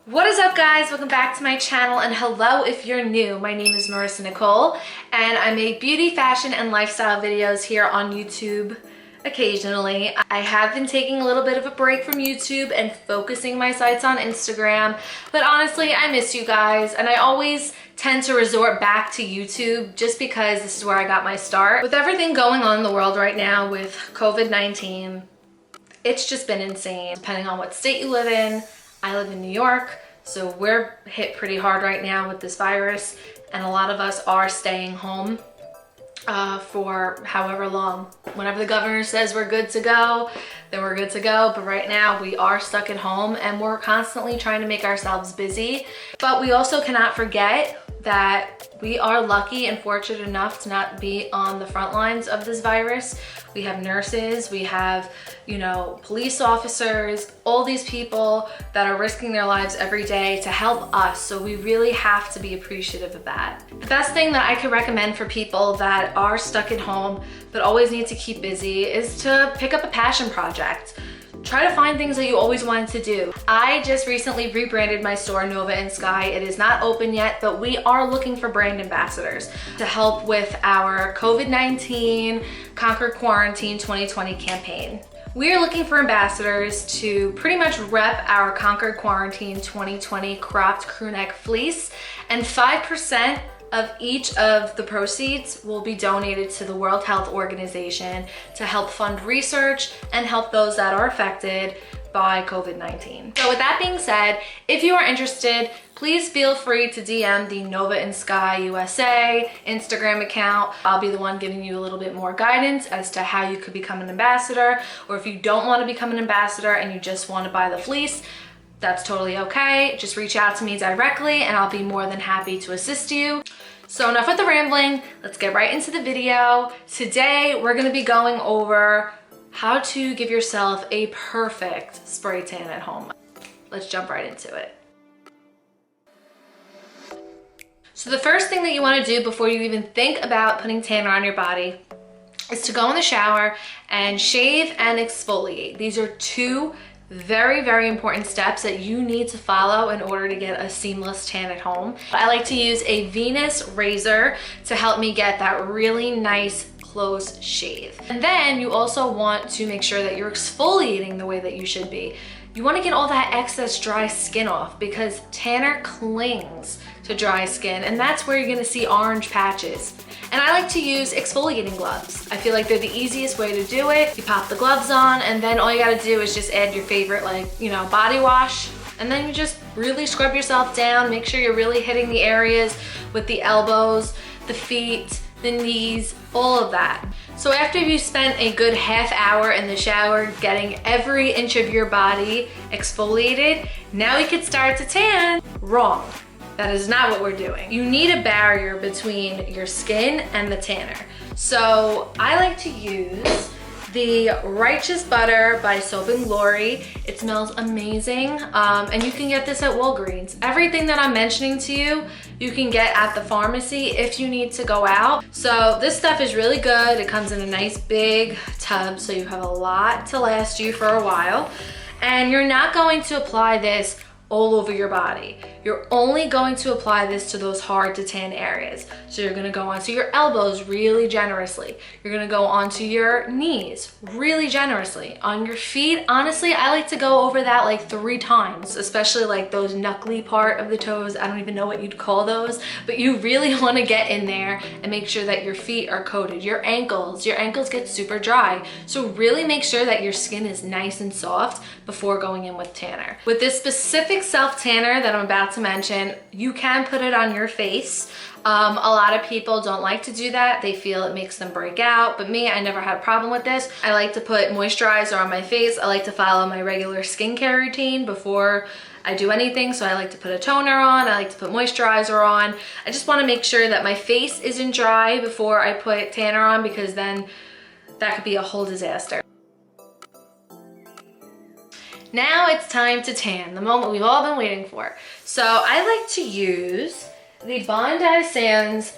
What is up, guys? Welcome back to my channel, and hello if you're new. My name is Marisa Nicole and I make beauty, fashion, and lifestyle videos here on YouTube occasionally. I have been taking a little bit of a break from YouTube and focusing my sights on Instagram, but honestly I miss you guys, and I always tend to resort back to YouTube just because this is where I got my start. With everything going on in the world right now with COVID-19, it's just been insane. Depending on what state you live in, I live in New York, so we're hit pretty hard right now with this virus, and a lot of us are staying home for however long. Whenever the governor says we're good to go, then we're good to go. But right now we are stuck at home and we're constantly trying to make ourselves busy. But we also cannot forget that we are lucky and fortunate enough to not be on the front lines of this virus. We have nurses, we have, police officers, all these people that are risking their lives every day to help us. So we really have to be appreciative of that. The best thing that I could recommend for people that are stuck at home but always need to keep busy is to pick up a passion project. Try to find things that you always wanted to do. I just recently rebranded my store, Nova and Sky. It is not open yet, but we are looking for brand ambassadors to help with our COVID-19 Conquer Quarantine 2020 campaign. We are looking for ambassadors to pretty much rep our Conquer Quarantine 2020 cropped crew neck fleece, and 5% of each of the proceeds will be donated to the World Health Organization to help fund research and help those that are affected by COVID-19. So with that being said, if you are interested, please feel free to DM the Nova and Sky USA Instagram account. I'll be the one giving you a little bit more guidance as to how you could become an ambassador, or if you don't want to become an ambassador and you just want to buy the fleece, that's totally okay. Just reach out to me directly and I'll be more than happy to assist you. So enough with the rambling, let's get right into the video. Today, we're gonna be going over how to give yourself a perfect spray tan at home. Let's jump right into it. So the first thing that you wanna do before you even think about putting tanner on your body is to go in the shower and shave and exfoliate. These are two very, very important steps that you need to follow in order to get a seamless tan at home. I like to use a Venus razor to help me get that really nice close shave. And then you also want to make sure that you're exfoliating the way that you should be. You want to get all that excess dry skin off because tanner clings to dry skin, and that's where you're going to see orange patches. And I like to use exfoliating gloves. I feel like they're the easiest way to do it. You pop the gloves on, and then all you gotta do is just add your favorite, body wash, and then you just really scrub yourself down. Make sure you're really hitting the areas with the elbows, the feet, the knees, all of that. So after you've spent a good half hour in the shower getting every inch of your body exfoliated, now you can start to tan. Wrong. That is not what we're doing. You need a barrier between your skin and the tanner. So I like to use the Righteous Butter by Soap & Glory. It smells amazing, and you can get this at Walgreens. Everything that I'm mentioning to you, you can get at the pharmacy if you need to go out. So this stuff is really good. It comes in a nice big tub, so you have a lot to last you for a while. And you're not going to apply this all over your body. You're only going to apply this to those hard to tan areas. So you're gonna go onto your elbows really generously. You're gonna go onto your knees really generously. On your feet, honestly, I like to go over that like 3 times, especially like those knuckly part of the toes. I don't even know what you'd call those, but you really wanna get in there and make sure that your feet are coated. Your ankles get super dry. So really make sure that your skin is nice and soft before going in with tanner. With this specific self tanner that I'm about to mention, you can put it on your face. A lot of people don't like to do that. They feel it makes them break out, but me, I never had a problem with this. I like to put moisturizer on my face. I like to follow my regular skincare routine before I do anything. So I like to put a toner on, I like to put moisturizer on. I just want to make sure that my face isn't dry before I put tanner on, because then that could be a whole disaster. Now it's time to tan, the moment we've all been waiting for. So I like to use the Bondi Sands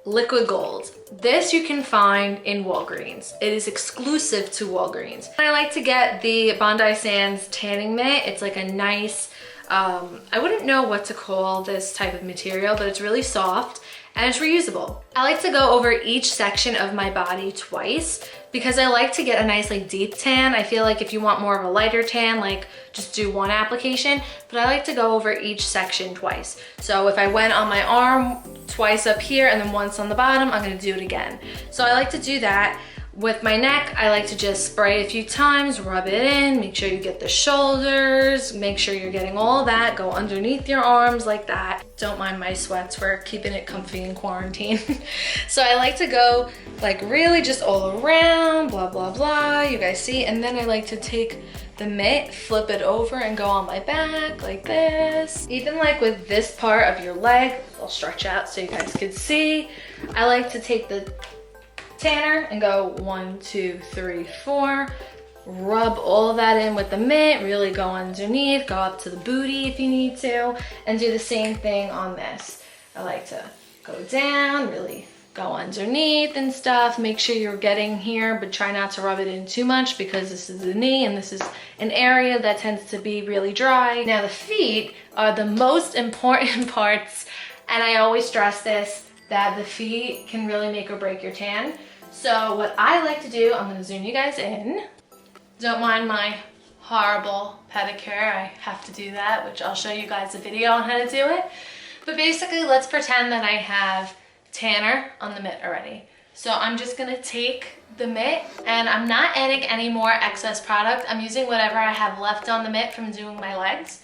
Liquid Gold. This you can find in Walgreens. It is exclusive to Walgreens. I like to get the Bondi Sands tanning mitt. It's like a nice I wouldn't know what to call this type of material, but it's really soft and it's reusable. I like to go over each section of my body twice because I like to get a nice like deep tan. I feel like if you want more of a lighter tan, like just do one application, but I like to go over each section twice. So if I went on my arm twice up here and then once on the bottom, I'm gonna do it again. So I like to do that. With my neck, I like to just spray a few times, rub it in, make sure you get the shoulders, make sure you're getting all that, go underneath your arms like that. Don't mind my sweats, we're keeping it comfy in quarantine. So I like to go like really just all around, blah, blah, blah, you guys see? And then I like to take the mitt, flip it over and go on my back like this. Even like with this part of your leg, I'll stretch out so you guys can see. I like to take the tanner and go 1, 2, 3, 4. Rub all of that in with the mitt, really go underneath, go up to the booty if you need to, and do the same thing on this. I like to go down, really go underneath and stuff. Make sure you're getting here, but try not to rub it in too much because this is the knee and this is an area that tends to be really dry. Now the feet are the most important parts, and I always stress this, that the feet can really make or break your tan. So what I like to do, I'm gonna zoom you guys in. Don't mind my horrible pedicure, I have to do that, which I'll show you guys a video on how to do it. But basically, let's pretend that I have tanner on the mitt already. So I'm just gonna take the mitt, and I'm not adding any more excess product. I'm using whatever I have left on the mitt from doing my legs.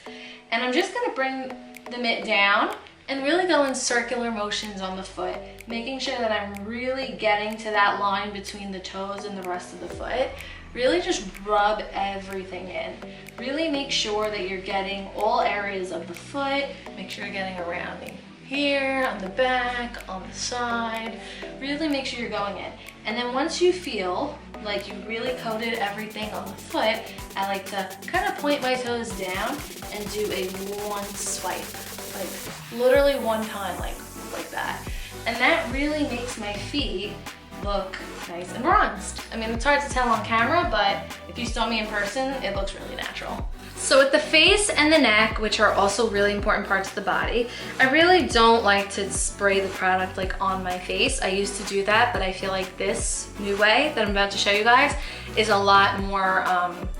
And I'm just gonna bring the mitt down and really go in circular motions on the foot, making sure that I'm really getting to that line between the toes and the rest of the foot. Really just rub everything in. Really make sure that you're getting all areas of the foot. Make sure you're getting around here, on the back, on the side. Really make sure you're going in. And then once you feel like you really coated everything on the foot, I like to kind of point my toes down and do a one swipe. Like literally one time, like that. And that really makes my feet look nice and bronzed. I mean, it's hard to tell on camera, but if you saw me in person, it looks really natural. So with the face and the neck, which are also really important parts of the body, I really don't like to spray the product like on my face. I used to do that, but I feel like this new way that I'm about to show you guys is a lot more,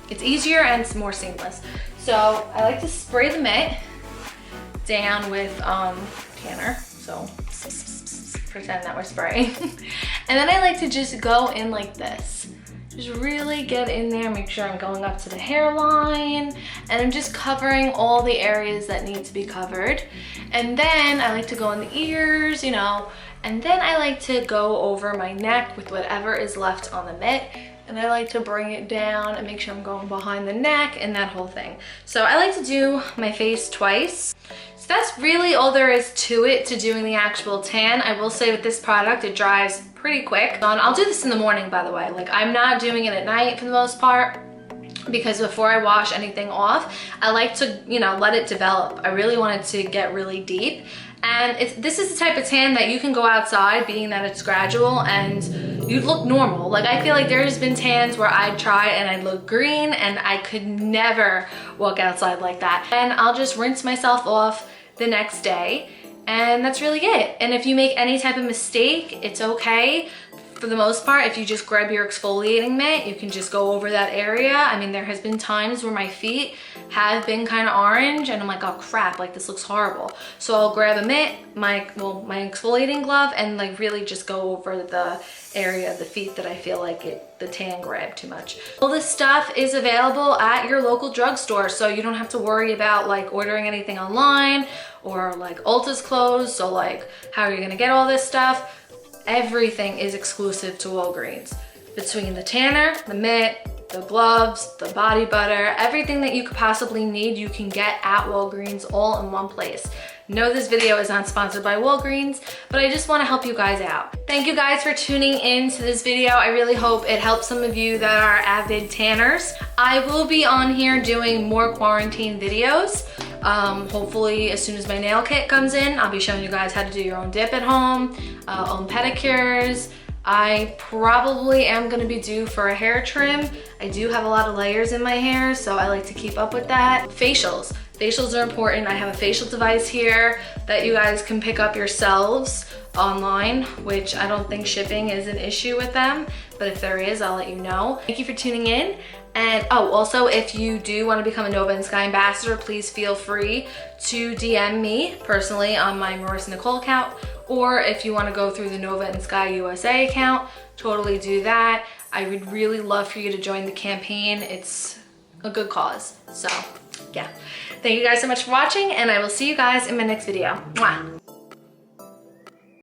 it's easier and it's more seamless. So I like to spray the mitt down with tanner, so pretend that we're spraying. And then I like to just go in like this. Just really get in there, make sure I'm going up to the hairline, and I'm just covering all the areas that need to be covered. And then I like to go in the ears, you know, and then I like to go over my neck with whatever is left on the mitt. And I like to bring it down and make sure I'm going behind the neck and that whole thing. So I like to do my face twice. So that's really all there is to it, to doing the actual tan. I will say with this product, it dries pretty quick. And I'll do this in the morning, by the way. Like, I'm not doing it at night for the most part, because before I wash anything off, I like to, you know, let it develop. I really want it to get really deep. And this is the type of tan that you can go outside, being that it's gradual, and you look normal. Like, I feel like there's been tans where I'd try and I'd look green and I could never walk outside like that. And I'll just rinse myself off the next day, and that's really it. And if you make any type of mistake, it's okay. For the most part, if you just grab your exfoliating mitt, you can just go over that area. I mean, there has been times where my feet have been kind of orange and I'm like, oh crap, like this looks horrible. So I'll grab a mitt, my exfoliating glove, and like really just go over the area of the feet that I feel like the tan grabbed too much. All this stuff is available at your local drugstore, so you don't have to worry about like ordering anything online, or like Ulta's closed, so like how are you gonna get all this stuff? Everything is exclusive to Walgreens. Between the tanner, the mitt, the gloves, the body butter, everything that you could possibly need, you can get at Walgreens all in one place. No, this video is not sponsored by Walgreens, but I just want to help you guys out. Thank you guys for tuning in to this video. I really hope it helps some of you that are avid tanners. I will be on here doing more quarantine videos. Hopefully as soon as my nail kit comes in, I'll be showing you guys how to do your own dip at home, own pedicures. I probably am gonna be due for a hair trim. I do have a lot of layers in my hair, so I like to keep up with that. Facials. Facials are important. I have a facial device here that you guys can pick up yourselves online, which I don't think shipping is an issue with them, but if there is, I'll let you know. Thank you for tuning in. And oh, also, if you do want to become a Nova and Sky ambassador, please feel free to DM me personally on my Marisa Nicole account, or if you want to go through the Nova and Sky USA account, totally do that. I would really love for you to join the campaign. It's a good cause. So yeah, thank you guys so much for watching, and I will see you guys in my next video. Mwah.